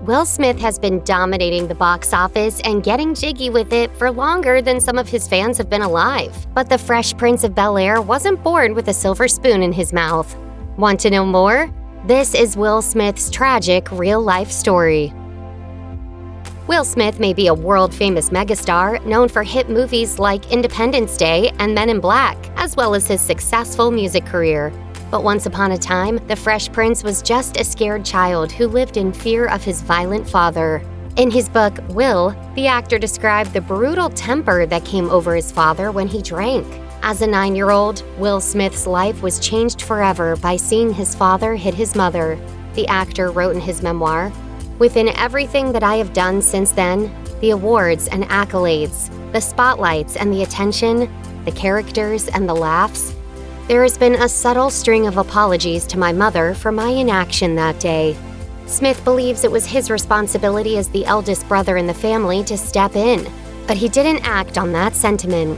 Will Smith has been dominating the box office and getting jiggy with it for longer than some of his fans have been alive. But the Fresh Prince of Bel-Air wasn't born with a silver spoon in his mouth. Want to know more? This is Will Smith's tragic real-life story. Will Smith may be a world-famous megastar known for hit movies like Independence Day and Men in Black, as well as his successful music career. But once upon a time, the Fresh Prince was just a scared child who lived in fear of his violent father. In his book, Will, the actor described the brutal temper that came over his father when he drank. As a 9-year-old, Will Smith's life was changed forever by seeing his father hit his mother. The actor wrote in his memoir, "Within everything that I have done since then, the awards and accolades, the spotlights and the attention, the characters and the laughs, there has been a subtle string of apologies to my mother for my inaction that day." Smith believes it was his responsibility as the eldest brother in the family to step in, but he didn't act on that sentiment.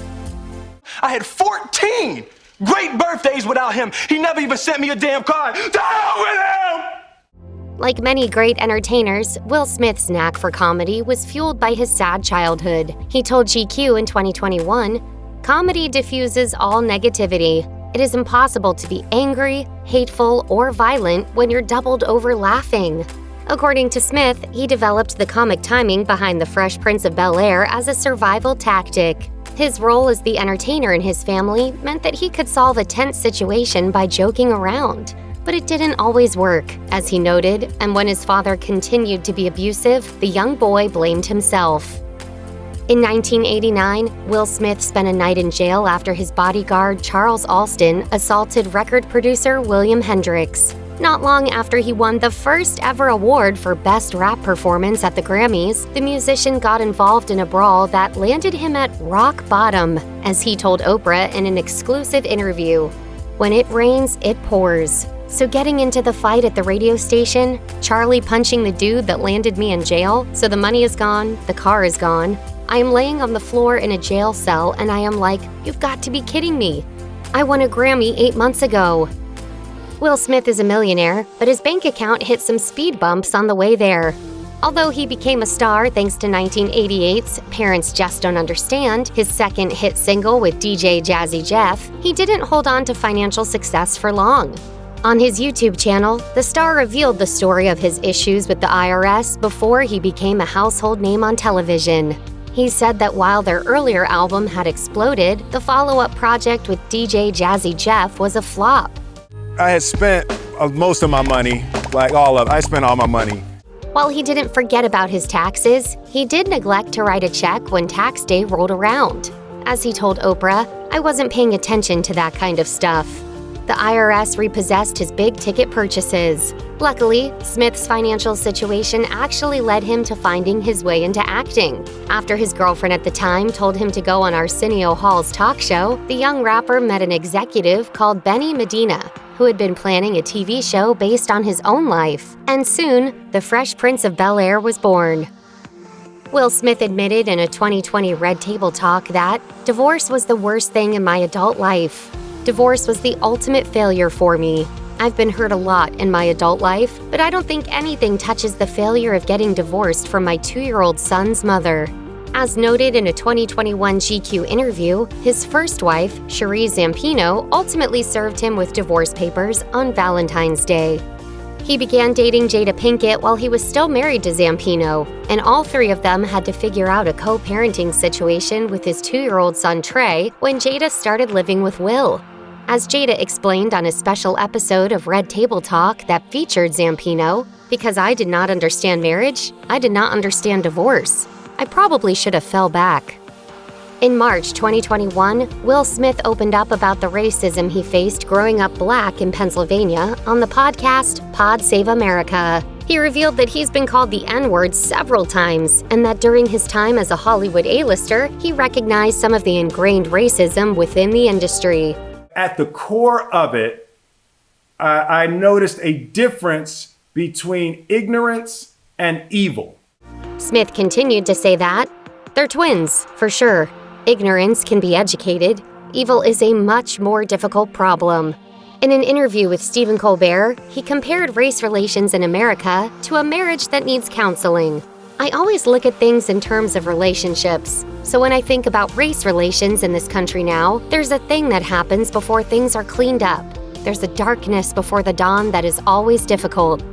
I had 14 great birthdays without him. He never even sent me a damn card. To hell with him! Like many great entertainers, Will Smith's knack for comedy was fueled by his sad childhood. He told GQ in 2021, "Comedy diffuses all negativity. It is impossible to be angry, hateful, or violent when you're doubled over laughing." According to Smith, he developed the comic timing behind the Fresh Prince of Bel-Air as a survival tactic. His role as the entertainer in his family meant that he could solve a tense situation by joking around. But it didn't always work, as he noted, and when his father continued to be abusive, the young boy blamed himself. In 1989, Will Smith spent a night in jail after his bodyguard Charles Alston assaulted record producer William Hendrix. Not long after he won the first ever award for Best Rap Performance at the Grammys, the musician got involved in a brawl that landed him at rock bottom, as he told Oprah in an exclusive interview. "When it rains, it pours. So getting into the fight at the radio station, Charlie punching the dude that landed me in jail, so the money is gone, the car is gone. I am laying on the floor in a jail cell and I am like, you've got to be kidding me. I won a Grammy 8 months ago." Will Smith is a millionaire, but his bank account hit some speed bumps on the way there. Although he became a star thanks to 1988's Parents Just Don't Understand, his second hit single with DJ Jazzy Jeff, he didn't hold on to financial success for long. On his YouTube channel, the star revealed the story of his issues with the IRS before he became a household name on television. He said that while their earlier album had exploded, the follow-up project with DJ Jazzy Jeff was a flop. I had spent most of my money, like all of it. I spent all my money. While he didn't forget about his taxes, he did neglect to write a check when tax day rolled around. As he told Oprah, "I wasn't paying attention to that kind of stuff." The IRS repossessed his big-ticket purchases. Luckily, Smith's financial situation actually led him to finding his way into acting. After his girlfriend at the time told him to go on Arsenio Hall's talk show, the young rapper met an executive called Benny Medina, who had been planning a TV show based on his own life. And soon, the Fresh Prince of Bel-Air was born. Will Smith admitted in a 2020 Red Table Talk that divorce was the worst thing in my adult life. Divorce was the ultimate failure for me. I've been hurt a lot in my adult life, but I don't think anything touches the failure of getting divorced from my 2-year-old son's mother. As noted in a 2021 GQ interview, his first wife, Cherie Zampino, ultimately served him with divorce papers on Valentine's Day. He began dating Jada Pinkett while he was still married to Zampino, and all three of them had to figure out a co-parenting situation with his 2-year-old son Trey when Jada started living with Will. As Jada explained on a special episode of Red Table Talk that featured Zampino, "Because I did not understand marriage, I did not understand divorce. I probably should have fell back." In March 2021, Will Smith opened up about the racism he faced growing up Black in Pennsylvania on the podcast Pod Save America. He revealed that he's been called the N-word several times, and that during his time as a Hollywood A-lister, he recognized some of the ingrained racism within the industry. At the core of it, I noticed a difference between ignorance and evil. Smith continued to say that they're twins, for sure. Ignorance can be educated. Evil is a much more difficult problem. In an interview with Stephen Colbert, he compared race relations in America to a marriage that needs counseling. I always look at things in terms of relationships. So when I think about race relations in this country now, there's a thing that happens before things are cleaned up. There's a darkness before the dawn that is always difficult.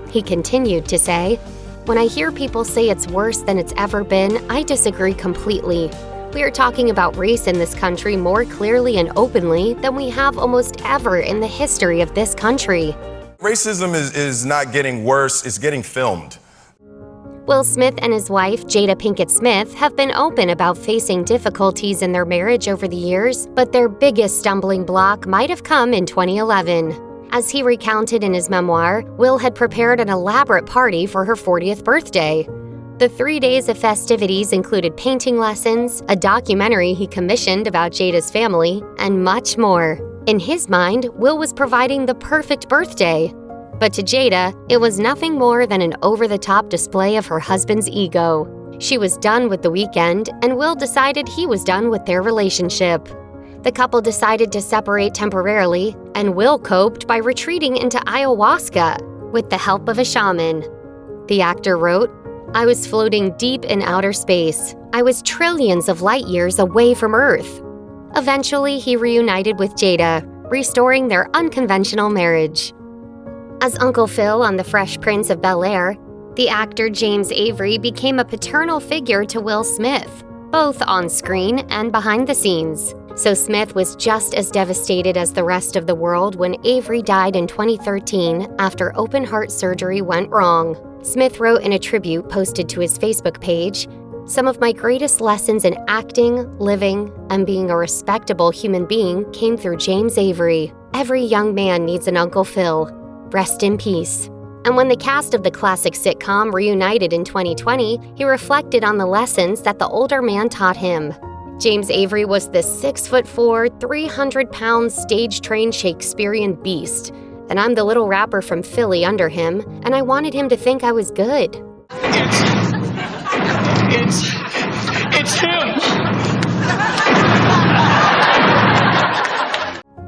He continued to say, "When I hear people say it's worse than it's ever been, I disagree completely. We are talking about race in this country more clearly and openly than we have almost ever in the history of this country." Racism is not getting worse, it's getting filmed. Will Smith and his wife, Jada Pinkett Smith, have been open about facing difficulties in their marriage over the years, but their biggest stumbling block might have come in 2011. As he recounted in his memoir, Will had prepared an elaborate party for her 40th birthday. The 3 days of festivities included painting lessons, a documentary he commissioned about Jada's family, and much more. In his mind, Will was providing the perfect birthday. But to Jada, it was nothing more than an over-the-top display of her husband's ego. She was done with the weekend, and Will decided he was done with their relationship. The couple decided to separate temporarily, and Will coped by retreating into ayahuasca with the help of a shaman. The actor wrote, "I was floating deep in outer space. I was trillions of light years away from Earth." Eventually, he reunited with Jada, restoring their unconventional marriage. As Uncle Phil on The Fresh Prince of Bel-Air, the actor James Avery became a paternal figure to Will Smith, both on screen and behind the scenes. So Smith was just as devastated as the rest of the world when Avery died in 2013 after open heart surgery went wrong. Smith wrote in a tribute posted to his Facebook page, "Some of my greatest lessons in acting, living, and being a respectable human being came through James Avery. Every young man needs an Uncle Phil. Rest in peace." And when the cast of the classic sitcom reunited in 2020, he reflected on the lessons that the older man taught him. James Avery was the 6'4", 300-pound stage-trained Shakespearean beast, and I'm the little rapper from Philly under him, and I wanted him to think I was good. It's him!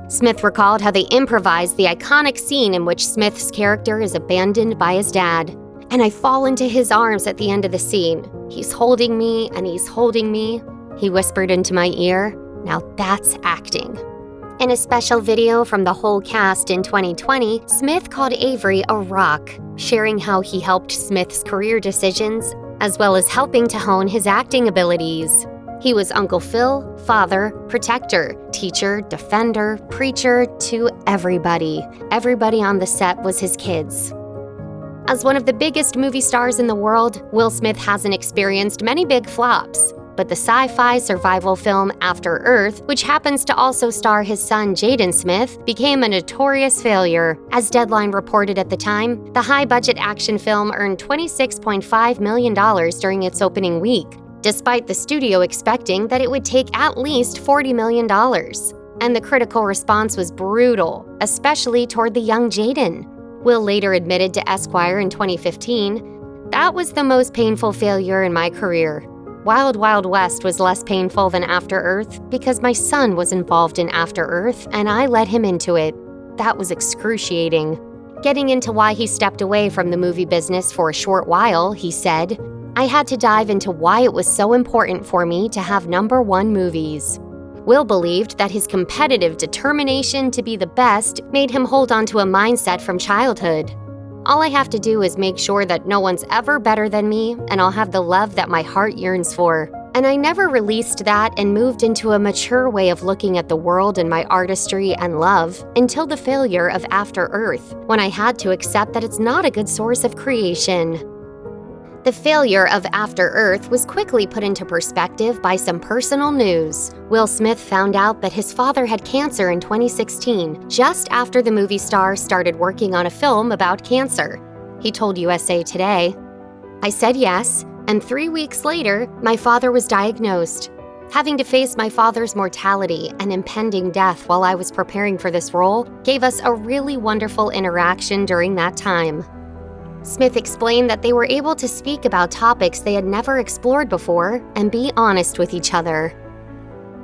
Smith recalled how they improvised the iconic scene in which Smith's character is abandoned by his dad. "And I fall into his arms at the end of the scene. He's holding me and he's holding me," he whispered into my ear. "Now that's acting." In a special video from the whole cast in 2020, Smith called Avery a rock, sharing how he helped Smith's career decisions, as well as helping to hone his acting abilities. He was Uncle Phil, father, protector, teacher, defender, preacher to everybody. Everybody on the set was his kids. As one of the biggest movie stars in the world, Will Smith hasn't experienced many big flops. But the sci-fi survival film After Earth, which happens to also star his son Jaden Smith, became a notorious failure. As Deadline reported at the time, the high-budget action film earned $26.5 million during its opening week, despite the studio expecting that it would take at least $40 million. And the critical response was brutal, especially toward the young Jaden. Will later admitted to Esquire in 2015, "That was the most painful failure in my career. Wild Wild West was less painful than After Earth because my son was involved in After Earth and I led him into it. That was excruciating." Getting into why he stepped away from the movie business for a short while, he said, "I had to dive into why it was so important for me to have #1 movies." Will believed that his competitive determination to be the best made him hold on to a mindset from childhood. "All I have to do is make sure that no one's ever better than me, and I'll have the love that my heart yearns for." And I never released that and moved into a mature way of looking at the world and my artistry and love until the failure of After Earth, when I had to accept that it's not a good source of creation. The failure of After Earth was quickly put into perspective by some personal news. Will Smith found out that his father had cancer in 2016, just after the movie star started working on a film about cancer. He told USA Today, "I said yes, and 3 weeks later, my father was diagnosed. Having to face my father's mortality and impending death while I was preparing for this role gave us a really wonderful interaction during that time." Smith explained that they were able to speak about topics they had never explored before and be honest with each other.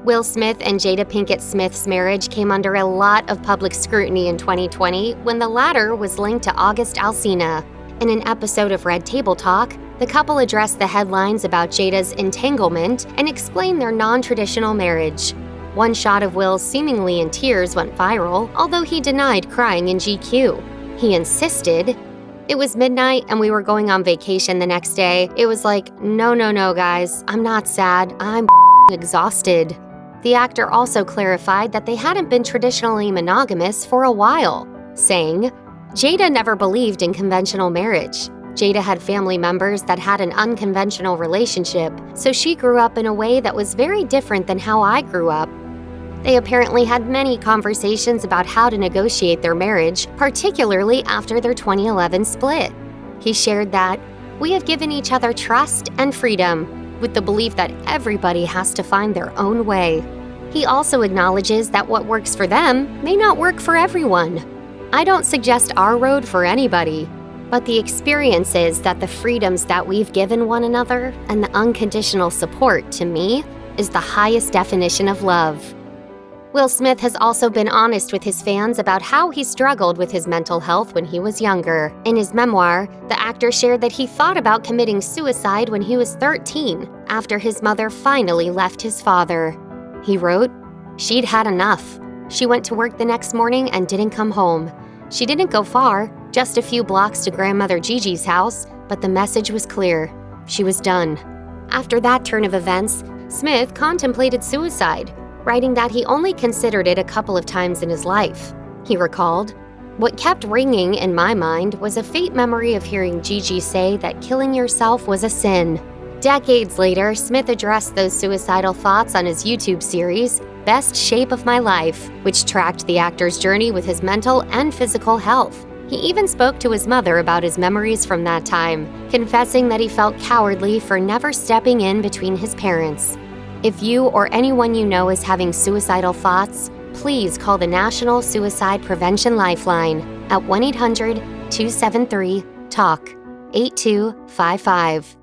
Will Smith and Jada Pinkett Smith's marriage came under a lot of public scrutiny in 2020 when the latter was linked to August Alsina. In an episode of Red Table Talk, the couple addressed the headlines about Jada's entanglement and explained their non-traditional marriage. One shot of Will seemingly in tears went viral, although he denied crying in GQ. He insisted, "It was midnight and we were going on vacation the next day. It was like, no, guys, I'm not sad, I'm exhausted." The actor also clarified that they hadn't been traditionally monogamous for a while, saying, "Jada never believed in conventional marriage. Jada had family members that had an unconventional relationship, so she grew up in a way that was very different than how I grew up." They apparently had many conversations about how to negotiate their marriage, particularly after their 2011 split. He shared that, "We have given each other trust and freedom, with the belief that everybody has to find their own way." He also acknowledges that what works for them may not work for everyone. "I don't suggest our road for anybody, but the experiences that the freedoms that we've given one another and the unconditional support, to me, is the highest definition of love." Will Smith has also been honest with his fans about how he struggled with his mental health when he was younger. In his memoir, the actor shared that he thought about committing suicide when he was 13, after his mother finally left his father. He wrote, "She'd had enough. She went to work the next morning and didn't come home. She didn't go far, just a few blocks to grandmother Gigi's house, but the message was clear. She was done." After that turn of events, Smith contemplated suicide, writing that he only considered it a couple of times in his life. He recalled, "What kept ringing in my mind was a faint memory of hearing Gigi say that killing yourself was a sin." Decades later, Smith addressed those suicidal thoughts on his YouTube series, Best Shape of My Life, which tracked the actor's journey with his mental and physical health. He even spoke to his mother about his memories from that time, confessing that he felt cowardly for never stepping in between his parents. If you or anyone you know is having suicidal thoughts, please call the National Suicide Prevention Lifeline at 1-800-273-TALK 8255.